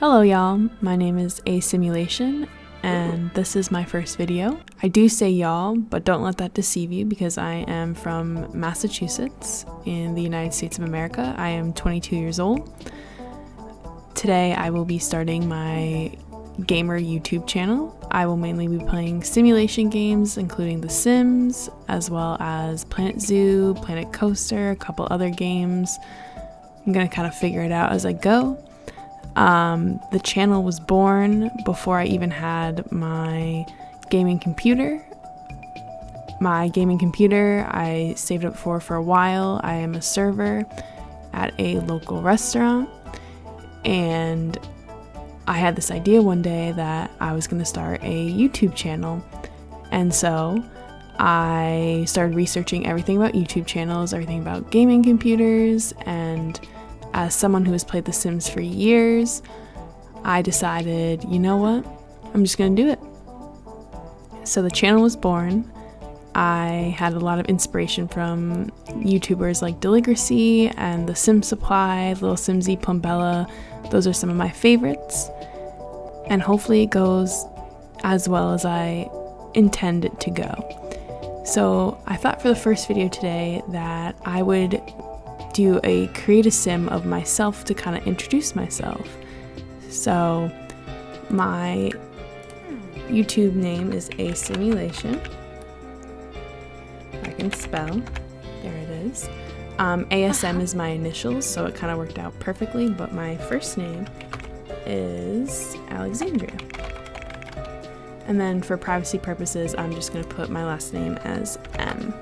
Hello y'all, my name is A Simulation and this is my first video. I do say y'all, but don't let that deceive you because I am from Massachusetts in the United States of America. I am 22 years old. Today I will be starting my gamer YouTube channel. I will mainly be playing simulation games including The Sims, as well as Planet Zoo, Planet Coaster, a couple other games. I'm gonna kind of figure it out as I go. The channel was born before I even had my gaming computer. My gaming computer I saved up for a while. I am a server at a local restaurant, and I had this idea one day that I was going to start a YouTube channel, and so I started researching everything about YouTube channels, everything about gaming computers, and as someone who has played The Sims for years, I decided, you know what, I'm just gonna do it. So the channel was born. I had a lot of inspiration from YouTubers like Deligracy and The Sim Supply, Little Simsy, Plumbella. Those are some of my favorites. And hopefully it goes as well as I intend it to go. So I thought for the first video today that I would do a create a sim of myself to kind of introduce myself. So my YouTube name is A Simulation. I can spell. There it is. ASM is my initials, so it kind of worked out perfectly, but my first name is Alexandria. And then for privacy purposes, I'm just going to put my last name as M.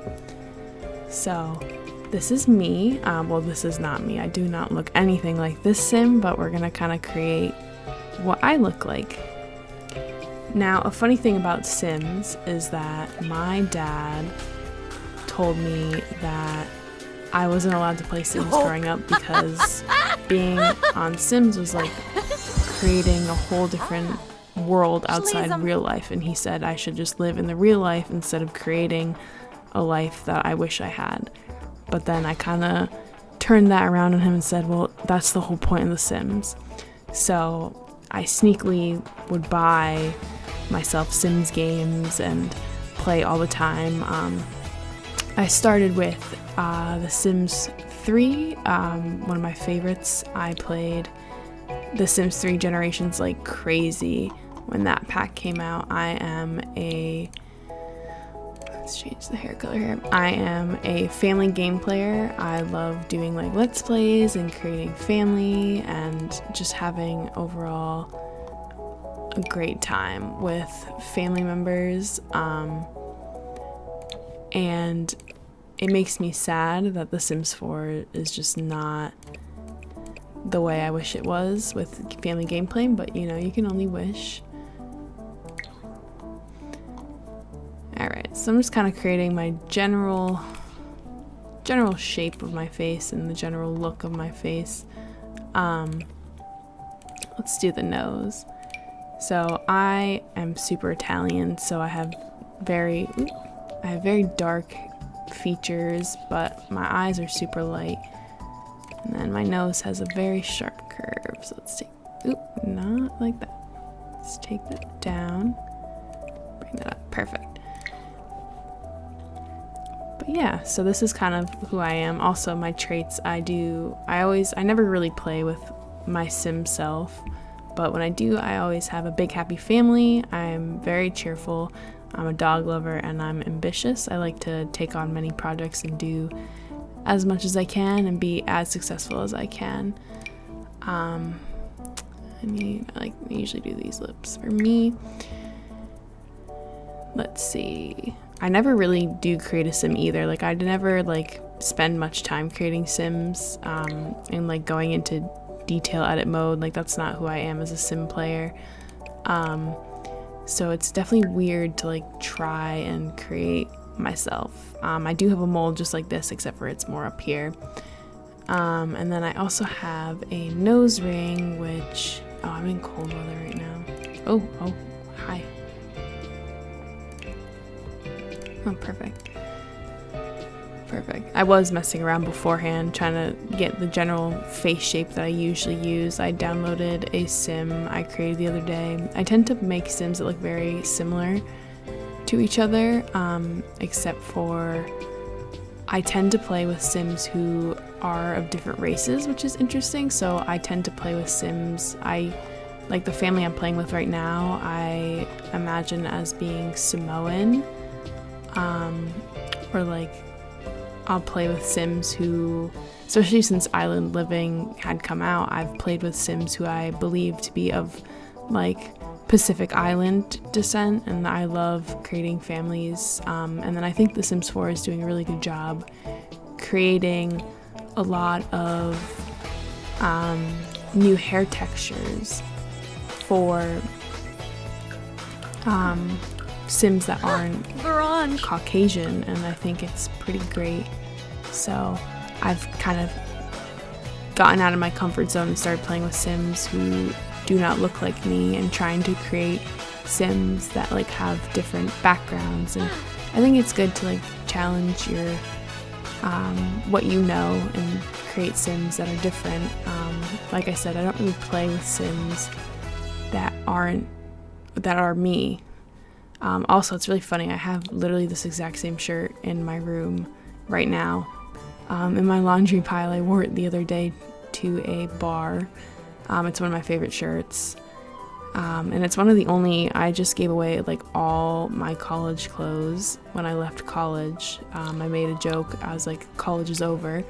So this is me. Well, this is not me. I do not look anything like this sim, but we're gonna kind of create what I look like. Now, a funny thing about Sims is that my dad told me that I wasn't allowed to play Sims growing up because being on Sims was like creating a whole different world outside real life, and he said I should just live in the real life instead of creating a life that I wish I had. But then I kind of turned that around on him and said, well, that's the whole point of The Sims. So I sneakily would buy myself Sims games and play all the time. I started with The Sims 3, one of my favorites. I played The Sims 3 Generations like crazy when that pack came out. Let's change the hair color here. I am a family game player. I love doing like let's plays and creating family and just having overall a great time with family members. And it makes me sad that The Sims 4 is just not the way I wish it was with family gameplay, but you know, you can only wish. Alright, so I'm just kind of creating my general shape of my face and the general look of my face. Let's do the nose. So I am super Italian, so I have very dark features, but my eyes are super light. And then my nose has a very sharp curve. So let's take, not like that. Let's take that down, bring that up, perfect. But yeah, so this is kind of who I am. Also my traits, I never really play with my sim self, but when I do, I always have a big happy family. I'm very cheerful. I'm a dog lover and I'm ambitious. I like to take on many projects and do as much as I can and be as successful as I can. I usually do these lips for me. Let's see. I never really do create a sim either. Like I never like spend much time creating sims and like going into detail edit mode. Like that's not who I am as a sim player. So it's definitely weird to like try and create myself. I do have a mold just like this, except for it's more up here. And then I also have a nose ring, which, I'm in cold weather right now. Oh, hi. Oh, perfect. Perfect. I was messing around beforehand trying to get the general face shape that I usually use. I downloaded a sim I created the other day. I tend to make sims that look very similar to each other, except for I tend to play with sims who are of different races, which is interesting. So I tend to play with sims, like the family I'm playing with right now, I imagine as being Samoan, or like I'll play with sims who, especially since Island Living had come out, I've played with sims who I believe to be of like Pacific Island descent, and I love creating families. And then I think The Sims 4 is doing a really good job creating a lot of new hair textures for sims that aren't Caucasian, and I think it's pretty great. So I've kind of gotten out of my comfort zone and started playing with sims who do not look like me and trying to create sims that like have different backgrounds. And I think it's good to like challenge your what you know and create sims that are different. Like I said, I don't really play with sims that are me. Also, it's really funny, I have literally this exact same shirt in my room right now. In my laundry pile, I wore it the other day to a bar. It's one of my favorite shirts. And it's one of the only, I just gave away like all my college clothes when I left college. I made a joke, I was like, college is over.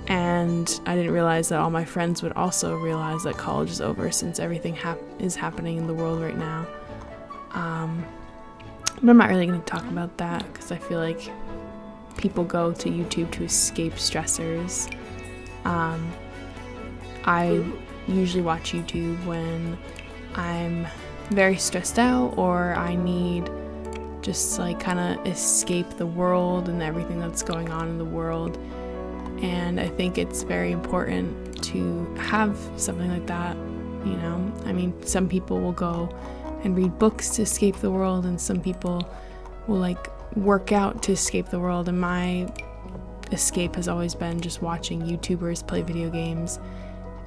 And I didn't realize that all my friends would also realize that college is over, since everything is happening in the world right now. But I'm not really going to talk about that because I feel like people go to YouTube to escape stressors. I usually watch YouTube when I'm very stressed out, or I need just like kind of escape the world and everything that's going on in the world. And I think it's very important to have something like that, you know? I mean, some people will go and read books to escape the world, and some people will like work out to escape the world. And my escape has always been just watching YouTubers play video games.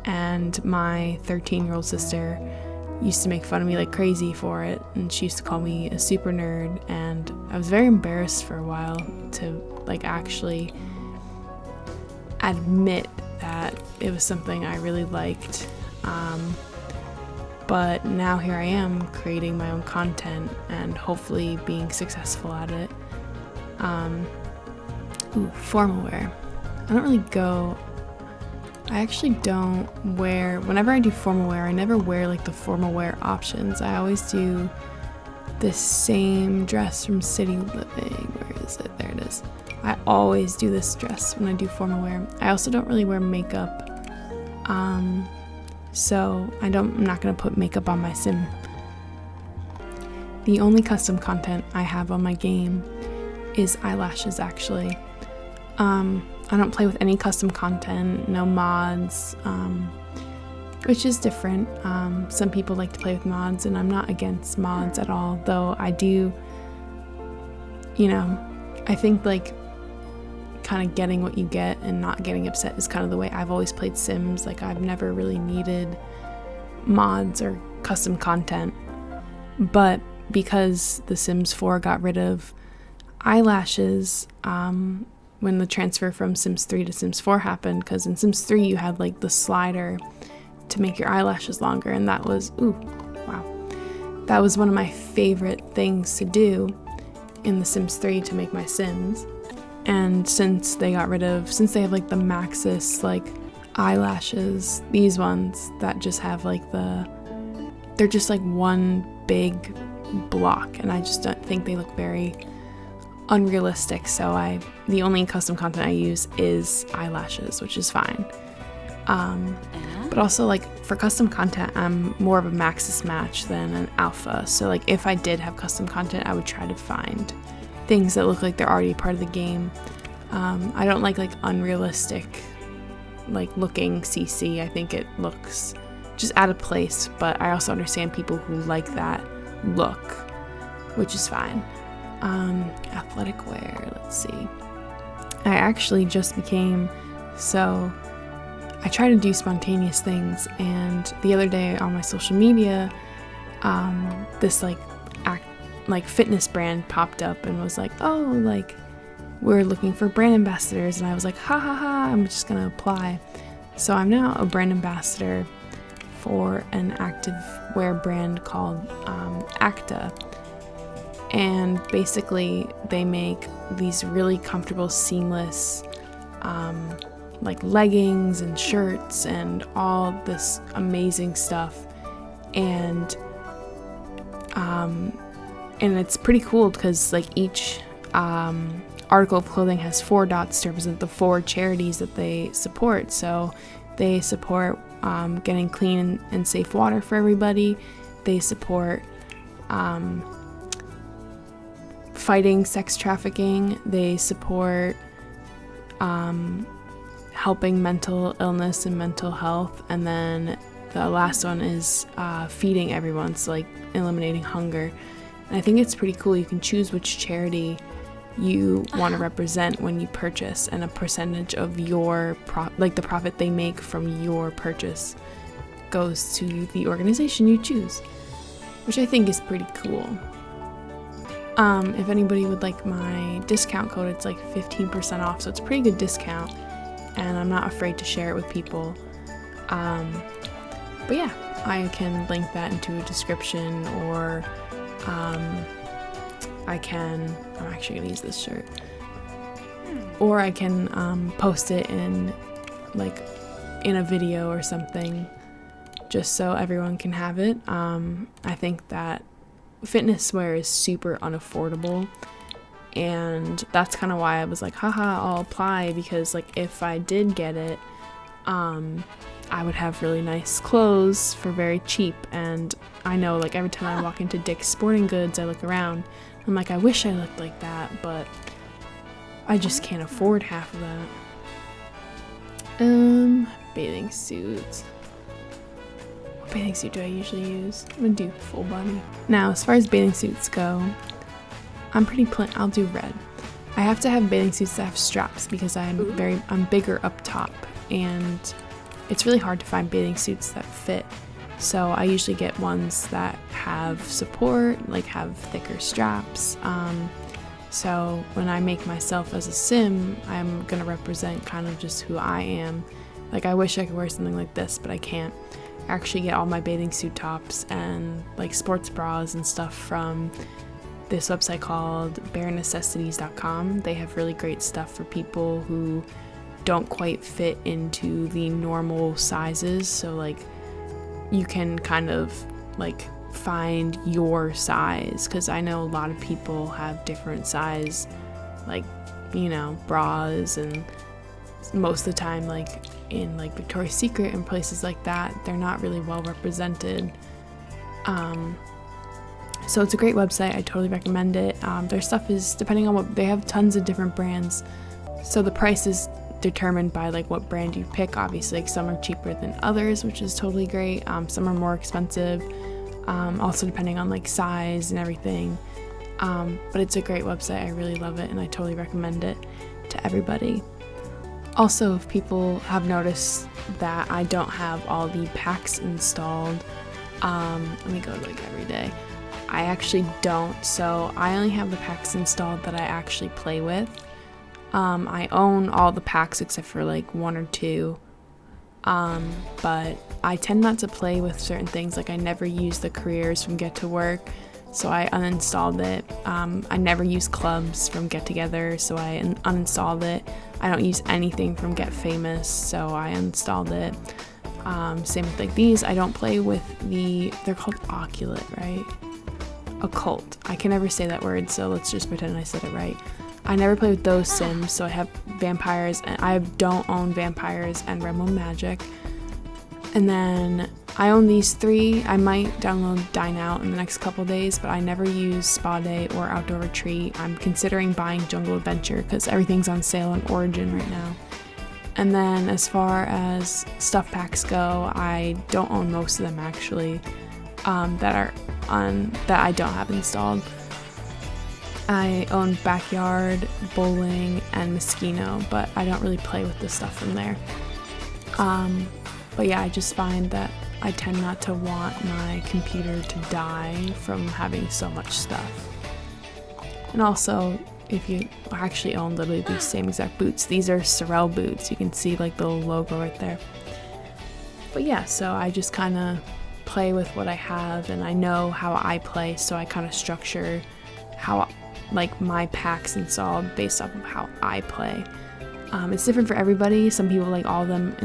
And my 13-year-old sister used to make fun of me like crazy for it, and she used to call me a super nerd, and I was very embarrassed for a while to like actually admit that it was something I really liked. But now here I am creating my own content and hopefully being successful at it. Formal wear. I actually don't wear, whenever I do formal wear, I never wear like the formal wear options. I always do the same dress from City Living. Where is it? There it is. I always do this dress when I do formal wear. I also don't really wear makeup. So I'm not going to put makeup on my sim. The only custom content I have on my game is eyelashes, actually. I don't play with any custom content, no mods, which is different. Some people like to play with mods, and I'm not against mods at all, though I do, I think like kind of getting what you get and not getting upset is kind of the way I've always played Sims. Like, I've never really needed mods or custom content. But because The Sims 4 got rid of eyelashes when the transfer from Sims 3 to Sims 4 happened, because in Sims 3 you had like the slider to make your eyelashes longer, and that was, that was one of my favorite things to do in The Sims 3 to make my Sims. And since they have like the Maxis like eyelashes, these ones that just have like they're just like one big block, and I just don't think they look very unrealistic. So the only custom content I use is eyelashes, which is fine. But also, like, for custom content, I'm more of a Maxis match than an alpha. So like, if I did have custom content, I would try to find things that look like they're already part of the game. I don't like unrealistic like looking CC. I think it looks just out of place, but I also understand people who like that look, which is fine. Athletic wear, let's see. I actually just became, so I try to do spontaneous things, and the other day on my social media, this like fitness brand popped up and was like, oh, like we're looking for brand ambassadors, and I was like, ha ha ha, I'm just gonna apply. So I'm now a brand ambassador for an active wear brand called Acta, and basically they make these really comfortable, seamless like leggings and shirts and all this amazing stuff, and it's pretty cool because like each article of clothing has 4 dots to represent the 4 charities that they support. So they support getting clean and safe water for everybody. They support fighting sex trafficking. They support helping mental illness and mental health. And then the last one is feeding everyone, so like eliminating hunger. And I think it's pretty cool. You can choose which charity you want to represent when you purchase, and a percentage of your the profit they make from your purchase goes to the organization you choose, which I think is pretty cool. If anybody would like my discount code, it's like 15% off, so it's a pretty good discount, and I'm not afraid to share it with people. But yeah, I can link that into a description, or I'm actually gonna use this shirt, or I can post it in a video or something, just so everyone can have it. I think that fitness wear is super unaffordable, and that's kind of why I was like, haha, I'll apply, because like if I did get it, I would have really nice clothes for very cheap. And I know, like, every time I walk into Dick's Sporting Goods, I look around, I'm like, I wish I looked like that, but I just can't afford half of that. Bathing suits. What bathing suit do I usually use? I'm gonna do full body. Now, as far as bathing suits go, I'm pretty plain. I'll do red. I have to have bathing suits that have straps because I'm bigger up top, and it's really hard to find bathing suits that fit. So I usually get ones that have support, like have thicker straps. So when I make myself as a sim, I'm gonna represent kind of just who I am. Like, I wish I could wear something like this, but I can't. I actually get all my bathing suit tops and like sports bras and stuff from this website called barenecessities.com. They have really great stuff for people who don't quite fit into the normal sizes, so like you can kind of like find your size, because I know a lot of people have different size, like, you know, bras, and most of the time, like in like Victoria's Secret and places like that, they're not really well represented. So it's a great website. I totally recommend it. Their stuff is, depending on what, they have tons of different brands, so the price is determined by like what brand you pick. Obviously, like, some are cheaper than others, which is totally great. Some are more expensive, also depending on like size and everything. But it's a great website. I really love it, and I totally recommend it to everybody. Also, if people have noticed that I don't have all the packs installed, let me go to like every day. I actually don't, so I only have the packs installed that I actually play with. I own all the packs except for like 1 or 2, but I tend not to play with certain things. Like, I never use the careers from Get to Work, so I uninstalled it. I never use clubs from Get Together, so I uninstalled it. I don't use anything from Get Famous, so I uninstalled it. Same with like these. I don't play with they're called Oculate, right? Occult. I can never say that word, so let's just pretend I said it right. I never play with those sims, so I have vampires, and I don't own vampires and Realm Magic. And then I own these 3. I might download Dine Out in the next couple days, but I never use Spa Day or Outdoor Retreat. I'm considering buying Jungle Adventure because everything's on sale on Origin right now. And then as far as stuff packs go, I don't own most of them actually, that I don't have installed. I own Backyard, Bowling, and Moschino, but I don't really play with the stuff from there. But yeah, I just find that I tend not to want my computer to die from having so much stuff. And also, if you actually own literally these same exact boots, these are Sorel boots. You can see like the little logo right there. But yeah, so I just kind of play with what I have, and I know how I play, so I kind of structure how like my packs installed based off of how I play. It's different for everybody. Some people like all of them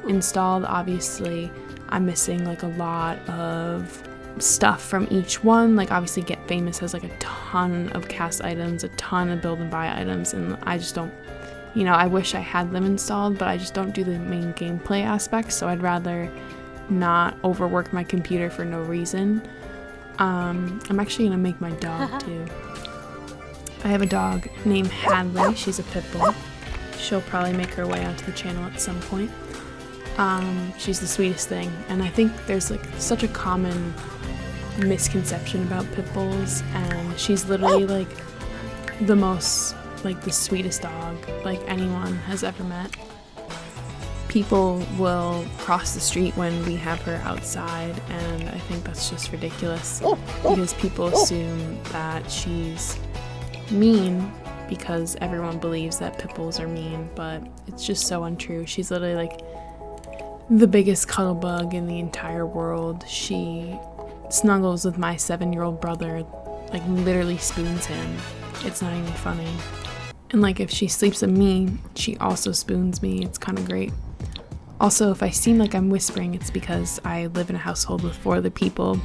installed. Obviously, I'm missing like a lot of stuff from each one. Like obviously Get Famous has like a ton of cast items, a ton of build and buy items, and I just don't, I wish I had them installed, but I just don't do the main gameplay aspects, so I'd rather not overwork my computer for no reason. I'm actually gonna make my dog too. I have a dog named Hadley. She's a pit bull. She'll probably make her way onto the channel at some point. She's the sweetest thing, and I think there's like such a common misconception about pit bulls, and she's literally like the sweetest dog like anyone has ever met. People will cross the street when we have her outside, and I think that's just ridiculous because people assume that she's mean because everyone believes that pit bulls are mean, but it's just so untrue. She's literally like the biggest cuddle bug in the entire world. She snuggles with my 7-year-old brother, like literally spoons him. It's not even funny. And like if she sleeps with me, she also spoons me. It's kind of great. Also, if I seem like I'm whispering, it's because I live in a household with 4 other people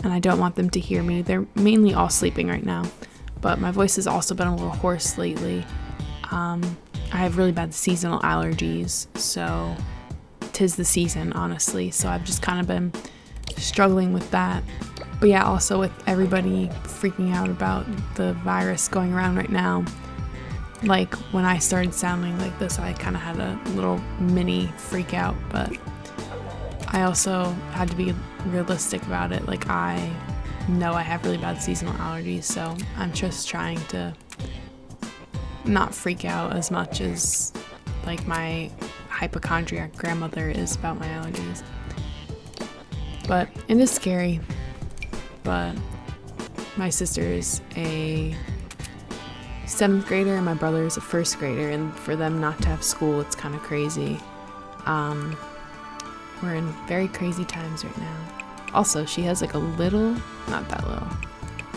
and I don't want them to hear me. They're mainly all sleeping right now, but my voice has also been a little hoarse lately. I have really bad seasonal allergies, so 'tis the season, honestly, so I've just kind of been struggling with that. But yeah, also with everybody freaking out about the virus going around right now, like when I started sounding like this, I kind of had a little mini freak out, but I also had to be realistic about it. Like I know I have really bad seasonal allergies, so I'm just trying to not freak out as much as like my hypochondriac grandmother is about my allergies. But it is scary. But my sister is a 7th grader and my brother is a 1st grader, and for them not to have school, it's kind of crazy. We're in very crazy times right now. Also, she has like a little, not that little,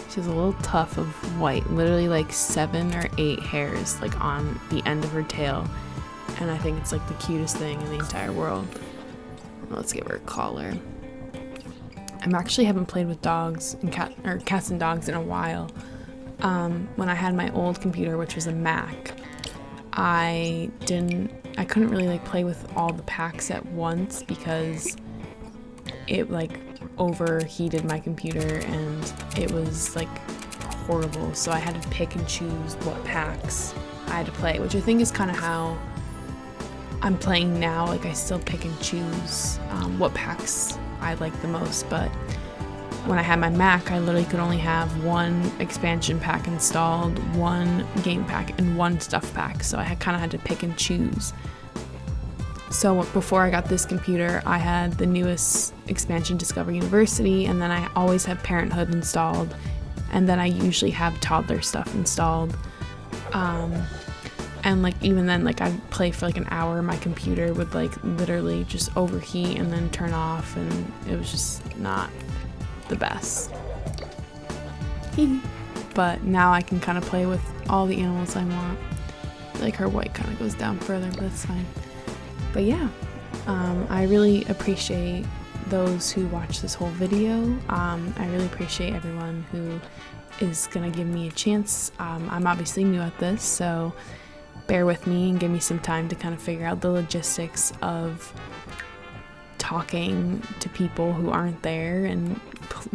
she has a little tuft of white, literally like 7 or 8 hairs like on the end of her tail, and I think it's like the cutest thing in the entire world. Let's give her a collar. I actually haven't played with dogs and cats and dogs in a while. When I had my old computer, which was a Mac, I couldn't really like play with all the packs at once because it like overheated my computer and it was like horrible. So I had to pick and choose what packs I had to play, which I think is kind of how I'm playing now. Like I still pick and choose what packs I like the most, but when I had my Mac, I literally could only have 1 expansion pack installed, 1 game pack, and 1 stuff pack, so I kind of had to pick and choose. So before I got this computer, I had the newest expansion, Discover University, and then I always have Parenthood installed, and then I usually have toddler stuff installed. And like even then, like I'd play for like an hour, my computer would like literally just overheat and then turn off, and it was just not the best. But now I can kind of play with all the animals I want. Like her white kind of goes down further, but it's fine. But yeah, I really appreciate those who watch this whole video. I really appreciate everyone who is gonna give me a chance. I'm obviously new at this, so bear with me and give me some time to kind of figure out the logistics of talking to people who aren't there and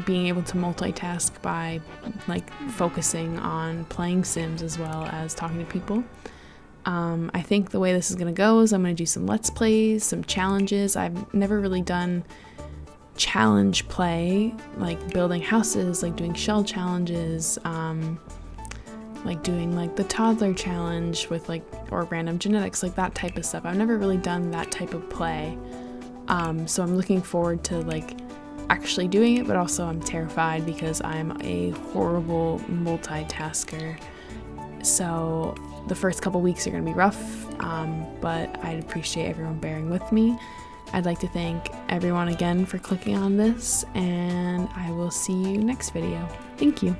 being able to multitask by like focusing on playing Sims as well as talking to people. I think the way this is going to go is I'm going to do some Let's Plays, some challenges. I've never really done challenge play, like building houses, like doing shell challenges. like doing like the toddler challenge with like, or random genetics, like that type of stuff. I've never really done that type of play. So I'm looking forward to like actually doing it, but also I'm terrified because I'm a horrible multitasker. So the first couple weeks are gonna be rough, but I'd appreciate everyone bearing with me. I'd like to thank everyone again for clicking on this, and I will see you next video. Thank you.